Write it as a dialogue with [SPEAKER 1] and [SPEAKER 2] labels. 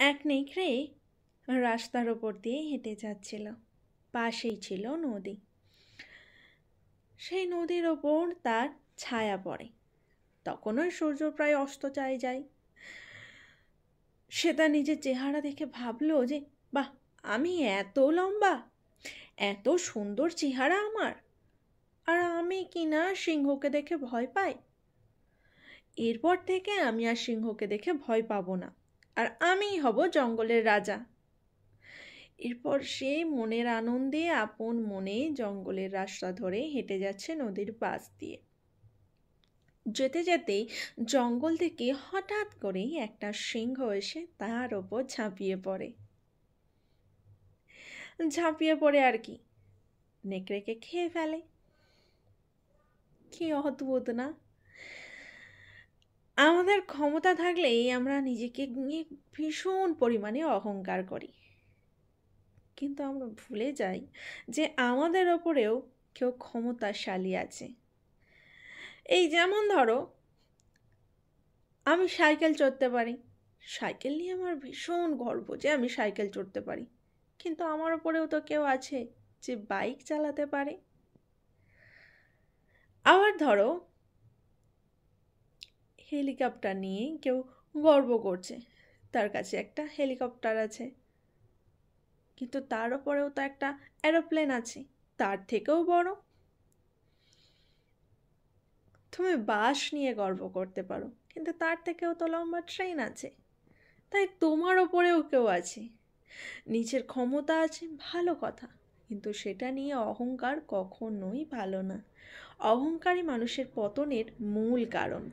[SPEAKER 1] এক নেকড়ে রাস্তার ওপর দিয়ে হেঁটে যাচ্ছিল। পাশেই ছিল নদী। সেই নদীর ওপর তার ছায়া পড়ে। তখনও সূর্য প্রায় অস্ত যায়। সে তার নিজের চেহারা দেখে ভাবলো যে বাহ, আমি এত লম্বা, এত সুন্দর চেহারা আমার, আর আমি কিনা সিংহকে দেখে ভয় পাই। এরপর থেকে আমি আর সিংহকে দেখে ভয় পাবো না, আর আমিই হব জঙ্গলের রাজা। এরপর সে মনের আনন্দে আপন মনে জঙ্গলের রাস্তা ধরে হেঁটে যাচ্ছে নদীর পাশ দিয়ে। যেতে যেতে জঙ্গল থেকে হঠাৎ করেই একটা সিংহ এসে তার ওপর ঝাঁপিয়ে পড়ে আর কি, নেকড়েকে খেয়ে ফেলে। কি অদ্ভুত না? আমাদের ক্ষমতা থাকলেই আমরা নিজেকে নিয়ে ভীষণ পরিমাণে অহংকার করি, কিন্তু আমরা ভুলে যাই যে আমাদের ওপরেও কেউ ক্ষমতাশালী আছে। এই যেমন ধরো, আমি সাইকেল চড়তে পারি, সাইকেল নিয়ে আমার ভীষণ গর্ব যে আমি সাইকেল চড়তে পারি, কিন্তু আমার ওপরেও তো কেউ আছে যে বাইক চালাতে পারে। আবার ধরো, হেলিকপ্টার নিয়ে কেউ গর্ব করছে, তার কাছে একটা হেলিকপ্টার আছে, কিন্তু তার ওপরেও তো একটা এরোপ্লেন আছে, তার থেকেও বড়। তুমি বাস নিয়ে গর্ব করতে পারো, কিন্তু তার থেকেও তো লম্বা ট্রেন আছে। তাই তোমার ওপরেও কেউ আছে, নিজের ক্ষমতা আছে, ভালো কথা, কিন্তু সেটা নিয়ে অহংকার কখনোই ভালো না। অহংকারী মানুষের পতনের মূল কারণ।